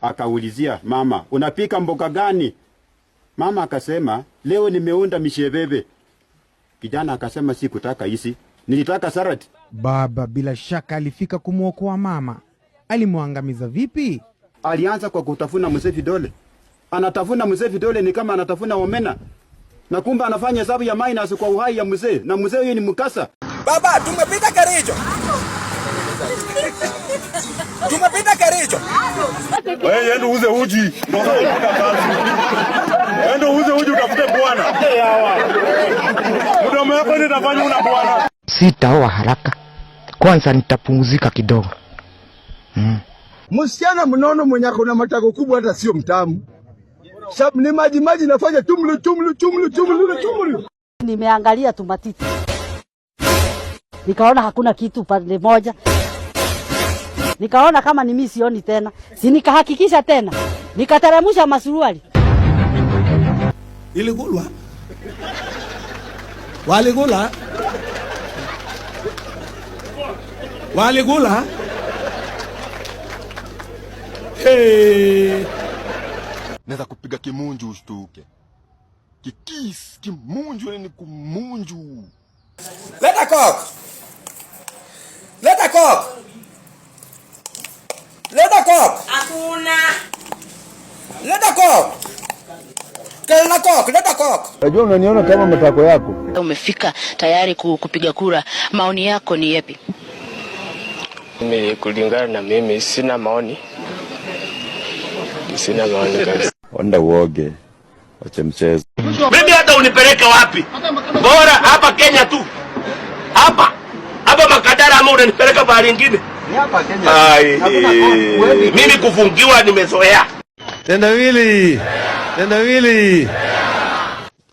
akaulizia mama, unapika mboga gani? Mama akasema, leo nimeunda misheveve. Kijana akasema, sikutaka hizi, nilitaka salad. Baba bila shaka alifika kumuokoa mama. Alimuangamiza vipi? Alianza kwa kutafuna mzee vidole. Anatafuna mzee vidole ni kama anatafuna omena. Na kumbe anafanya hesabu ya minus kwa uhai ya mzee. Na mzee huyo ni mkasa. Baba, tumepita Kericho. Tumepita Kericho. Wewe ende uze uji. Ende uze uji utafute bwana. Mdomo wako nitafanya una bwana. Sitaoa haraka. Kwanza nitapumzika kidogo. Msichana mnono mwenye kuna matako kubwa hata sio mtamu. Sababu ni maji nafanya tumlu. Nimeangalia tu matiti. Nikaona hakuna kitu pande moja. Nikaona kama ni mimi sioni tena. Si nikahakikisha tena. Nikateremsha masuruali. Iligulwa. Waligula. Waligula. Naweza kupiga kimunju ushtuke. Kikis, kimunju ni kumunju. Let her cook. Let her cook. Let her cook. Hakuna. Let her cook. Let her cook. Let her cook. Unajua unaniona kama matako yako. Umefika tayari kupiga kura. Maoni yako ni yapi? Mimi kulingana na mimi sina maoni. Sina maoni kabisa. Onda uoge. Wache mchezo. Mimi hata unipeleke wapi? Bora hapa Kenya tu. Hapa Makadara ama unanipeleka bahari nyingine? Ni hapa Kenya. Mimi kufungiwa nimezoea. Tendawili.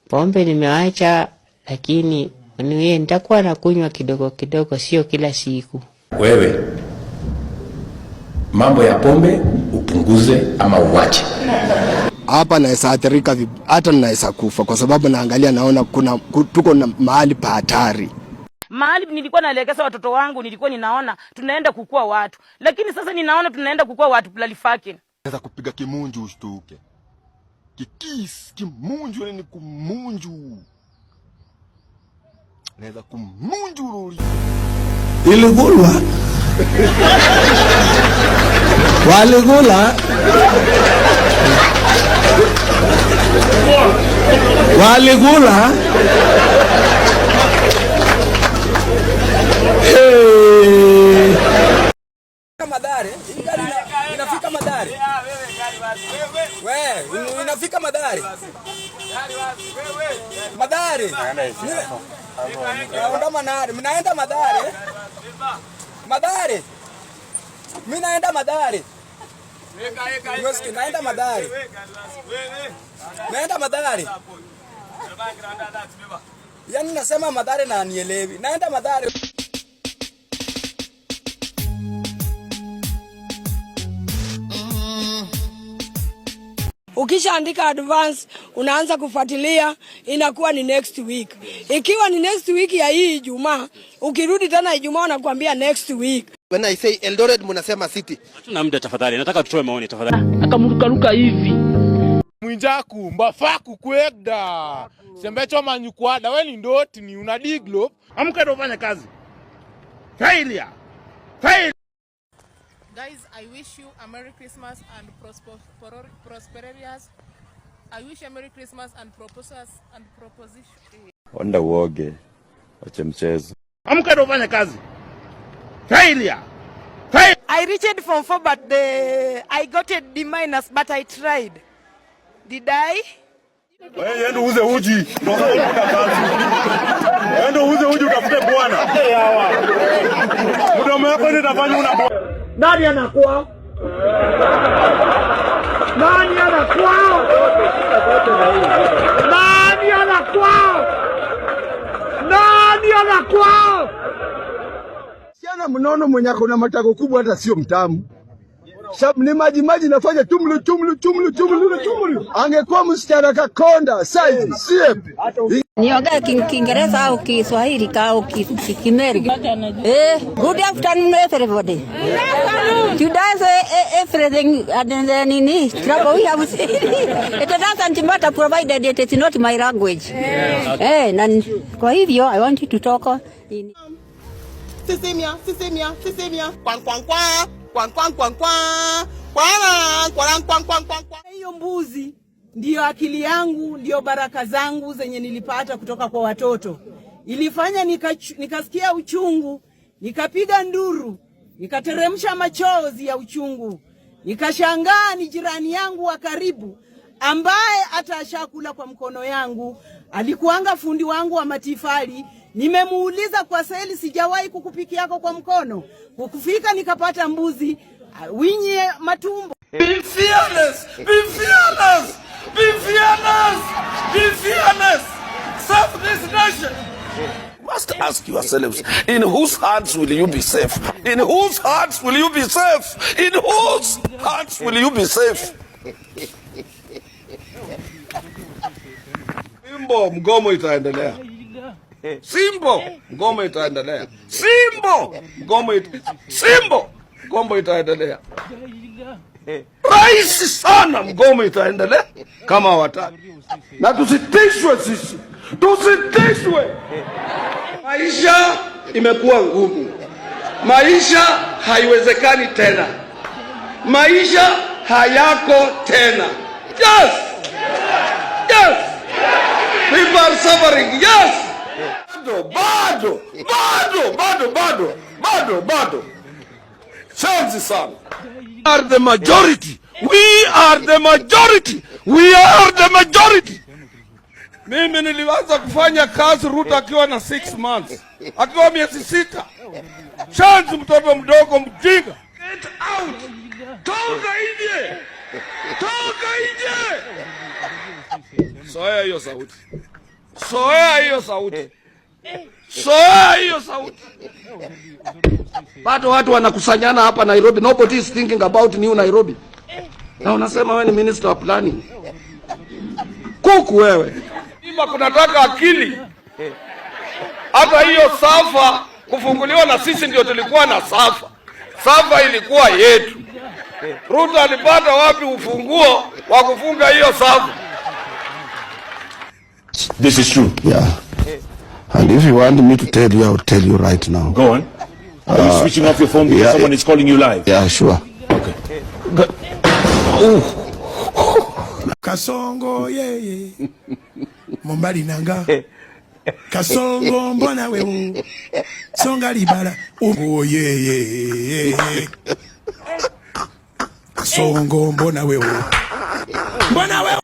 Pombe nimeacha, lakini niwe nitakuwa nakunywa kidogo kidogo, sio kila siku. Wewe mambo ya pombe upunguze ama uache. Hapa naweza athirika, hata naweza kufa kwa sababu naangalia naona tuko na mahali pa hatari. Mahali nilikuwa naelekeza watoto wangu, nilikuwa ninaona tunaenda kukua watu. Lakini sasa ninaona tunaenda kukua watu plalifake. Naweza kupiga kimunju ushtuke. Kikis, kimunju ni kumunju. Naweza kumunju ruri. Iligulwa. Waligula. Waligula. Madare, inafika Madare. Wewe, inafika Madare. Madare. Mnaenda Madare. Madare. Mimi naenda Madare. Naenda Madare. Naenda Madare. Yaani nasema Madare na nielewi. Naenda Madare. Ukishaandika advance, unaanza kufuatilia, inakuwa ni next week. Ikiwa ni next week ya hii Ijumaa, ukirudi tena Ijumaa unakuambia next week. When I say Eldoret mnasema city. Hatuna muda tafadhali. Nataka tutoe maoni tafadhali. Akamurukaruka hivi. Mwinjaku mbafaku kwegda. Sembecho manyukwada wewe ni ndoti ni una diglo. Amka ndo fanya kazi. Failure. Guys, I wish you a Merry Christmas and prosperous. I wish you a Merry Christmas and proposition. Onda uoge. Wache mchezo. Amka ndo fanya kazi. Failure. I reached from 4 but I got a D- but I tried. Did I? Wewe ende uze uji. Ende uze uji utafute bwana. Mdomo wako nitafanya una bwana. Nani anakuwa? Nani anakuwa? Nani anakuwa? Nani anakuwa? Siana mnono mwenye kuna matako kubwa hata sio mtamu. ni maji nafanya tumlu. Angekuwa msichana kakonda size siep. Niongee Kiingereza au Kiswahili au Kimeri. Good afternoon everybody. Today everything and then trouble we have. It doesn't matter provided it is not my language. Na kwa hivyo I want you to talk in Sisimia. Hiyo mbuzi ndiyo akili yangu, ndiyo baraka zangu zenye nilipata kutoka kwa watoto. Ilifanya nikasikia uchungu, nikapiga nduru, nikateremsha machozi ya uchungu. Nikashangaa ni jirani yangu wa karibu ambaye hata ashakula kwa mkono yangu, alikuanga fundi wangu wa matifali. Nimemuuliza kwa seli, sijawahi kukupikia yako kwa mkono. Kukufika nikapata mbuzi winye matumbo. Be fearless! Be fearless! Be fearless! Be fearless! Serve this nation! You must ask yourselves, in whose hands will you be safe? In whose hands will you be safe? In whose hands will you be safe? Simbo, mgomo itaendelea. Simbo, mgomo itaendelea. Simbo, mgomo itaendelea. Rahisi sana, mgomo itaendelea kama wataki. Na tusitishwe sisi. Tusitishwe. Maisha imekuwa ngumu. Maisha haiwezekani tena. Maisha hayako tena. Yes! Yes! People are suffering. Yes! Bado. Chanzi sana. We are the majority. We are the majority. We are the majority. Mimi nilianza kufanya kazi Ruto akiwa na 6 months. Akiwa miezi 6. Chanzi mtoto mdogo mjinga. Get out. Toka nje. Toka nje. Soea hiyo sauti. Soea hiyo sauti. Soea hiyo sauti. Bado watu wanakusanyana hapa Nairobi. Nobody is thinking about new Nairobi. Na unasema wewe ni minister wa planning. Kuku wewe. Ima kunataka akili. Hata hiyo safa kufunguliwa na sisi ndio tulikuwa na safa. Safa ilikuwa yetu. Ruto alipata wapi ufunguo wa kufunga hiyo safa? This is true. Yeah. And if you want me to tell you, I will tell you right now. Go on. Are you switching off your phone because someone is calling you live? Yeah, sure. Okay. Kasongo yeye. Mombali nanga. Kasongo mbona wewe. Songa libala. Oh yeye. Kasongo mbona wewe. Mbona wewe.